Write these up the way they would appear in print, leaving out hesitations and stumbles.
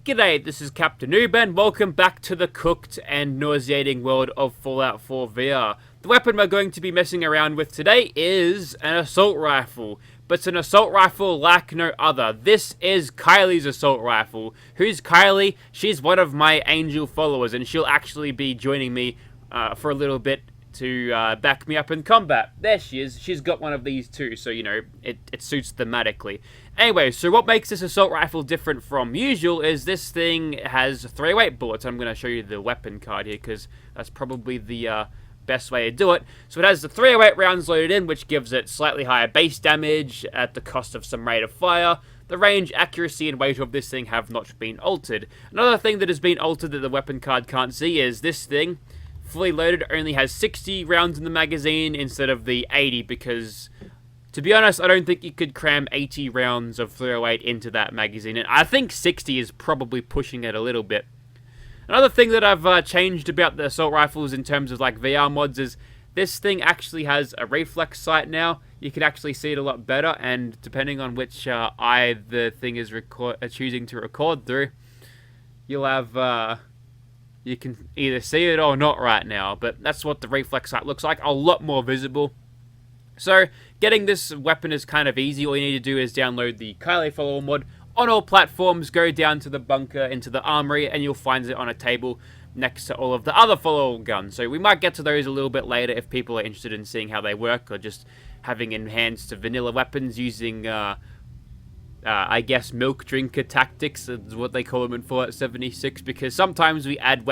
G'day, this is Captainoob and welcome back to the cooked and nauseating world of Fallout 4 VR. The weapon we're going to be messing around with today is an assault rifle, but it's an assault rifle like no other. This is Kylie's assault rifle. Who's Kylie? She's one of my angel followers and she'll actually be joining me for a little bit to back me up in combat. There she is. She's got one of these too, so, you know, it suits thematically. Anyway, so what makes this assault rifle different from usual is this thing has 308 bullets. I'm going to show you the weapon card here because that's probably the best way to do it. So it has the 308 rounds loaded in, which gives it slightly higher base damage at the cost of some rate of fire. The range, accuracy, and weight of this thing have not been altered. Another thing that has been altered that the weapon card can't see is this thing, fully loaded, only has 60 rounds in the magazine instead of the 80 because, to be honest, I don't think you could cram 80 rounds of 308 into that magazine, and I think 60 is probably pushing it a little bit. Another thing that I've changed about the assault rifles in terms of like VR mods is this thing actually has a reflex sight now. You can actually see it a lot better, and depending on which eye the thing is choosing to record through, you'll have you can either see it or not right now, but that's what the reflex sight looks like, a lot more visible. So, getting this weapon is kind of easy. All you need to do is download the Kylie follower mod on all platforms, go down to the bunker, into the armory, and you'll find it on a table next to all of the other follower guns. So we might get to those a little bit later if people are interested in seeing how they work, or just having enhanced vanilla weapons using I guess milk drinker tactics is what they call them in Fallout 76, because sometimes we add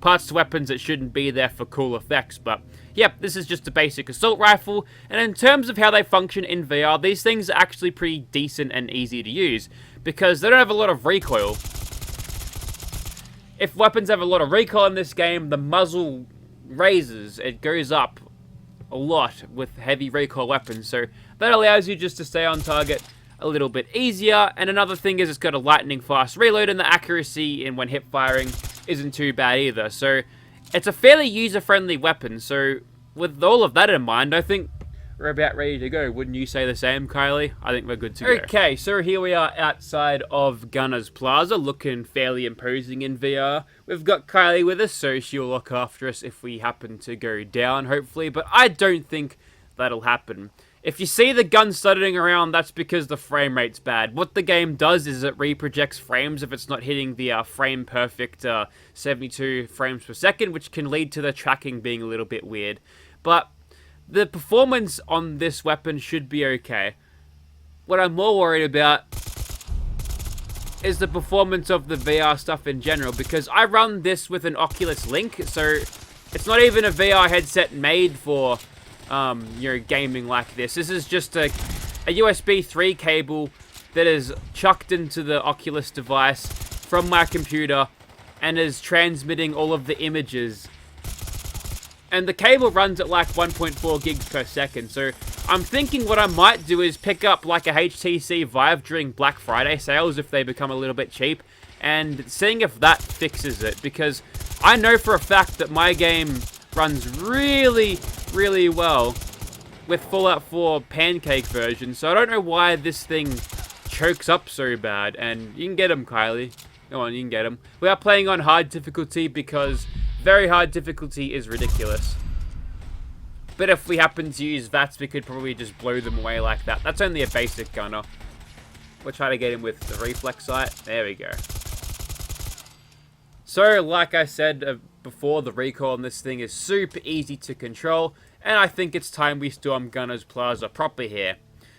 parts to weapons that shouldn't be there for cool effects. But yep, this is just a basic assault rifle, and in terms of how they function in VR, these things are actually pretty decent and easy to use, because they don't have a lot of recoil. If weapons have a lot of recoil in this game, the muzzle raises, it goes up a lot with heavy recoil weapons, so that allows you just to stay on target a little bit easier. And another thing is it's got a lightning fast reload, and the accuracy in when hip firing isn't too bad either. So it's a fairly user-friendly weapon. So with all of that in mind, I think we're about ready to go. Wouldn't you say the same, Kylie? I think we're good to go. Okay, so here we are outside of Gunner's Plaza, looking fairly imposing in VR. We've got Kylie with us, so she'll look after us if we happen to go down, hopefully. But I don't think that'll happen. If you see the gun stuttering around, that's because the frame rate's bad. What the game does is it reprojects frames if it's not hitting the frame perfect 72 frames per second, which can lead to the tracking being a little bit weird. But the performance on this weapon should be okay. What I'm more worried about is the performance of the VR stuff in general, because I run this with an Oculus Link, so it's not even a VR headset made for you know, gaming like this. This is just a USB 3 cable that is chucked into the Oculus device from my computer and is transmitting all of the images. And the cable runs at like 1.4 gigs per second. So I'm thinking what I might do is pick up like a HTC Vive during Black Friday sales if they become a little bit cheap, and seeing if that fixes it, because I know for a fact that my game runs really well with Fallout 4 Pancake version, so I don't know why this thing chokes up so bad. And you can get him, Kylie. Go on, you can get him. We are playing on hard difficulty because very hard difficulty is ridiculous. But if we happen to use VATS, we could probably just blow them away like that. That's only a basic gunner. We'll try to get him with the reflex sight. There we go. So, like I said before, the recoil on this thing is super easy to control, and I think it's time we storm Gunner's Plaza proper here.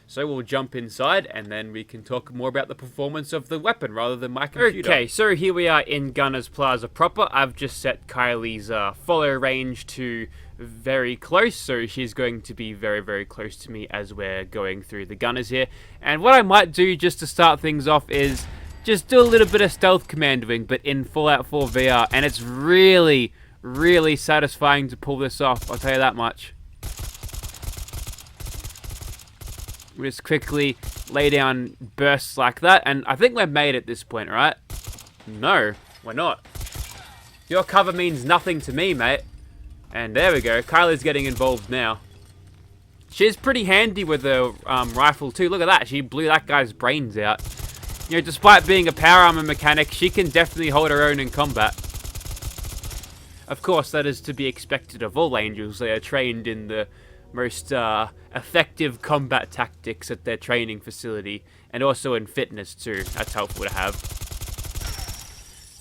So we'll jump inside, and then we can talk more about the performance of the weapon rather than my computer. Okay, so here we are in Gunner's Plaza proper. I've just set Kylie's follow range to very close, so she's going to be very close to me as we're going through the gunners here. And what I might do just to start things off is just do a little bit of stealth commandoing, but in Fallout 4 VR, and it's really satisfying to pull this off, I'll tell you that much. We just quickly lay down bursts like that, and I think we're made at this point, right? No, we're not. Your cover means nothing to me, mate. And there we go, Kylie's getting involved now. She's pretty handy with the rifle too. Look at that, she blew that guy's brains out. You You know, despite being a power armor mechanic, she can definitely hold her own in combat. Of course, that is to be expected of all angels. They are trained in the most effective combat tactics at their training facility, and also in fitness too. That's helpful to have.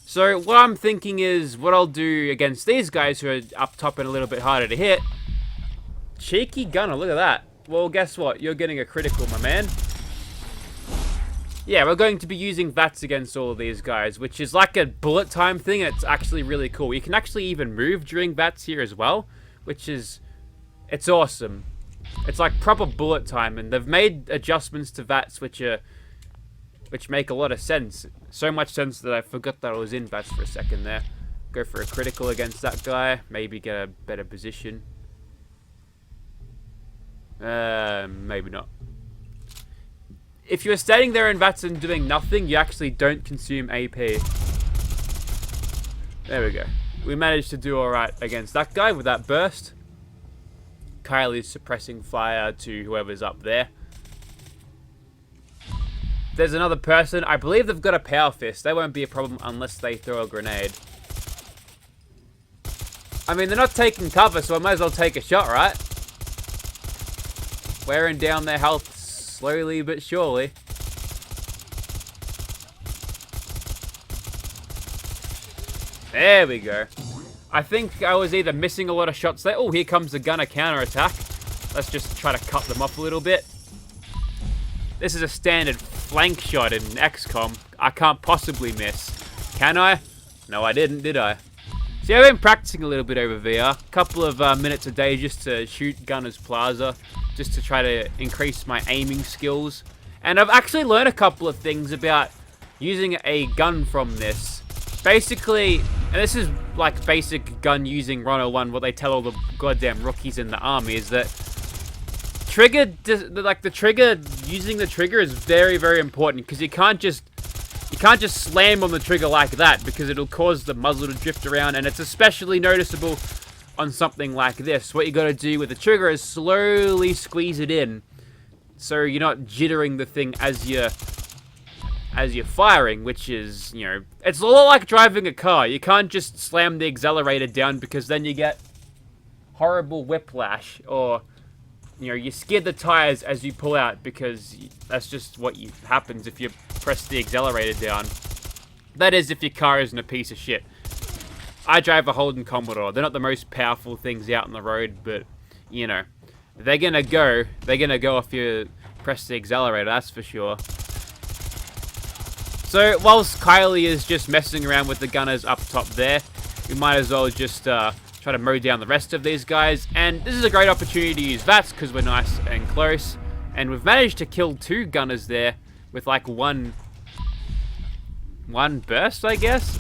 So what I'm thinking is, what I'll do against these guys who are up top and a little bit harder to hit. Cheeky gunner, look at that. Well, guess what? You're getting a critical, my man. Yeah, we're going to be using VATS against all of these guys, which is like a bullet time thing, and it's actually really cool. You can actually even move during VATS here as well, which is... it's awesome. It's like proper bullet time, and they've made adjustments to VATS which make a lot of sense. So much sense that I forgot that I was in VATS for a second there. Go for a critical against that guy, maybe get a better position. Maybe not. If you're standing there in VATS and doing nothing, you actually don't consume AP. There we go. We managed to do alright against that guy with that burst. Kylie's suppressing fire to whoever's up there. There's another person. I believe they've got a power fist. They won't be a problem unless they throw a grenade. I mean, they're not taking cover, so I might as well take a shot, right? Wearing down their health slowly but surely. There we go. I think I was either missing a lot of shots there. Oh, here comes the gunner counterattack. Let's just try to cut them off a little bit. This is a standard flank shot in XCOM. I can't possibly miss. Can I? No, I didn't, did I? See, I've been practicing a little bit over VR. A couple of minutes a day just to shoot Gunner's Plaza. Just to try to increase my aiming skills. And I've actually learned a couple of things about using a gun from this. Basically, and this is like basic gun using 101, what they tell all the goddamn rookies in the army, is that using the trigger is very, very important, because you can't just slam on the trigger like that, because it'll cause the muzzle to drift around, and it's especially noticeable on something like this. What you got to do with the trigger is slowly squeeze it in, so you're not jittering the thing as you're firing, which is, you know, it's a lot like driving a car. You can't just slam the accelerator down, because then you get horrible whiplash, or, you know, you skid the tires as you pull out, because that's just what happens if you press the accelerator down. That is, if your car isn't a piece of shit. I drive a Holden Commodore. They're not the most powerful things out on the road, but, you know, they're gonna go if you press the accelerator, that's for sure. So, whilst Kylie is just messing around with the gunners up top there, we might as well just try to mow down the rest of these guys. And this is a great opportunity to use VATS, because we're nice and close. And we've managed to kill 2 gunners there with like one burst, I guess.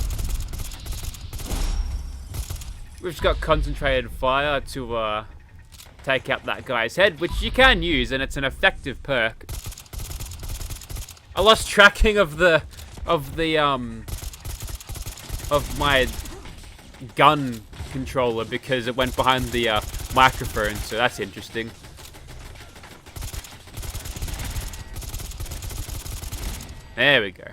We've just got concentrated fire to take out that guy's head, which you can use, and it's an effective perk. I lost tracking of my gun controller because it went behind the microphone, so that's interesting. There we go.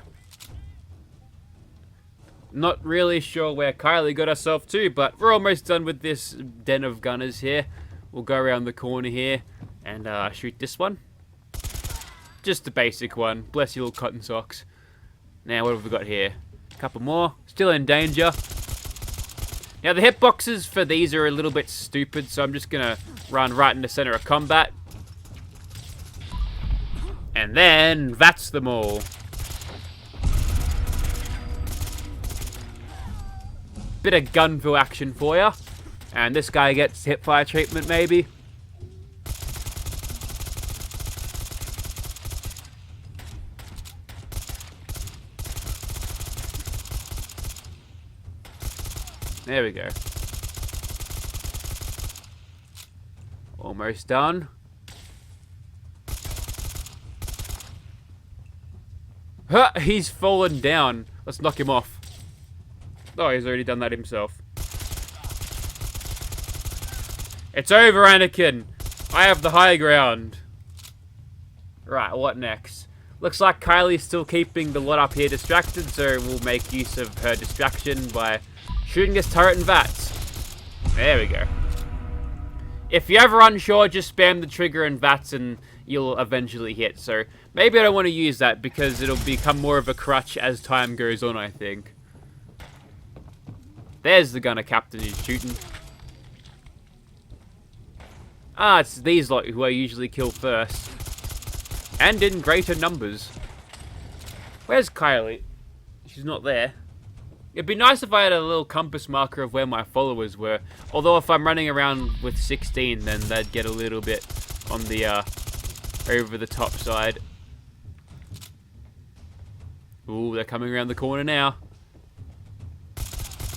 Not really sure where Kylie got herself to, but we're almost done with this den of gunners here. We'll go around the corner here and shoot this one. Just the basic one. Bless your little cotton socks. Now, what have we got here? A couple more. Still in danger. Now, the hitboxes for these are a little bit stupid, so I'm just going to run right in the center of combat. And then, VATS them all. Bit of Gunville action for you. And this guy gets hipfire treatment, maybe. There we go. Almost done. Huh, he's fallen down. Let's knock him off. Oh, he's already done that himself. It's over, Anakin. I have the high ground. Right, what next? Looks like Kylie's still keeping the lot up here distracted, so we'll make use of her distraction by shooting this turret and VATS. There we go. If you're ever unsure, just spam the trigger and VATS and you'll eventually hit. So maybe I don't want to use that because it'll become more of a crutch as time goes on, I think. There's the gunner captain who's shooting. Ah, it's these lot who I usually kill first. And in greater numbers. Where's Kylie? She's not there. It'd be nice if I had a little compass marker of where my followers were. Although if I'm running around with 16, then they'd get a little bit on the over the top side. Ooh, they're coming around the corner now.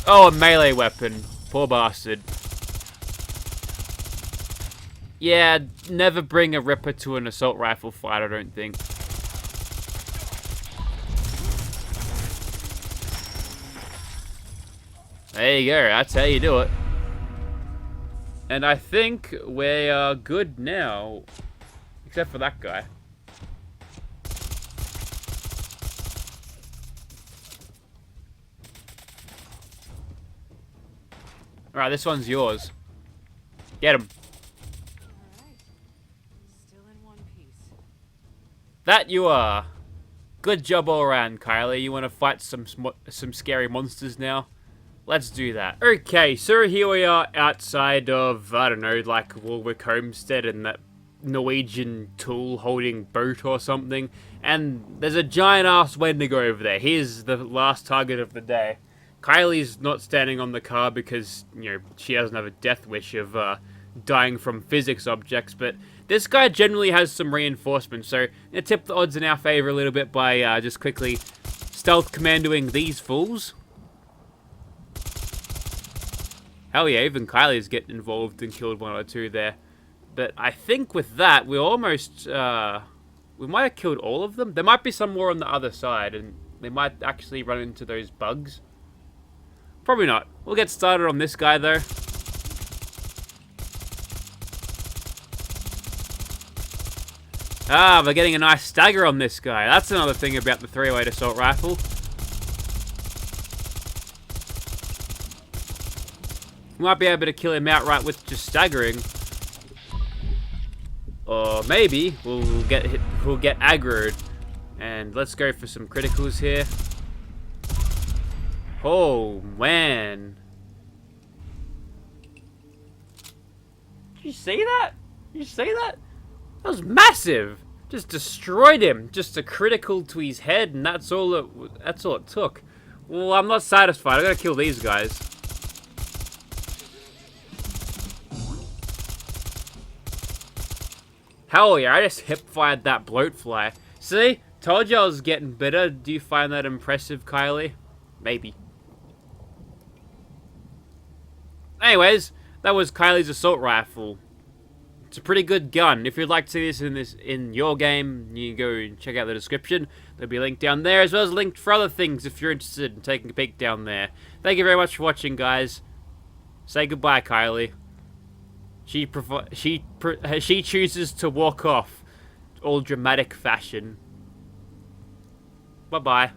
Oh, a melee weapon. Poor bastard. Yeah, never bring a Ripper to an assault rifle fight, I don't think. There you go, that's how you do it. And I think we are good now. Except for that guy. Alright, this one's yours. Get him. That you are. Good job all around, Kylie. You want to fight some scary monsters now? Let's do that. Okay, so here we are outside of, I don't know, like Warwick Homestead and that Norwegian tool holding boat or something. And there's a giant ass Wendigo over there. Here's the last target of the day. Kylie's not standing on the car because, you know, she doesn't have a death wish of dying from physics objects, but this guy generally has some reinforcements, so I'm going to tip the odds in our favor a little bit by just quickly stealth commandoing these fools. Hell yeah, even Kylie's getting involved and killed one or two there. But I think with that, we almost, we might have killed all of them. There might be some more on the other side, and they might actually run into those bugs. Probably not. We'll get started on this guy, though. Ah, we're getting a nice stagger on this guy. That's another thing about the 308 assault rifle. We might be able to kill him outright with just staggering. Or maybe we'll get aggroed. And let's go for some criticals here. Oh, man. Did you see that? Did you see that? That was massive. Just destroyed him. Just a critical to his head, and that's all it took. Well, I'm not satisfied. I gotta kill these guys. Hell yeah, I just hip-fired that bloatfly. See? Told you I was getting better. Do you find that impressive, Kylie? Maybe. Anyways, that was Kylie's assault rifle. It's a pretty good gun. If you'd like to see this in your game, you can go and check out the description. There'll be a link down there, as well as a link for other things if you're interested in taking a peek down there. Thank you very much for watching, guys. Say goodbye, Kylie. She chooses to walk off, all dramatic fashion. Bye bye.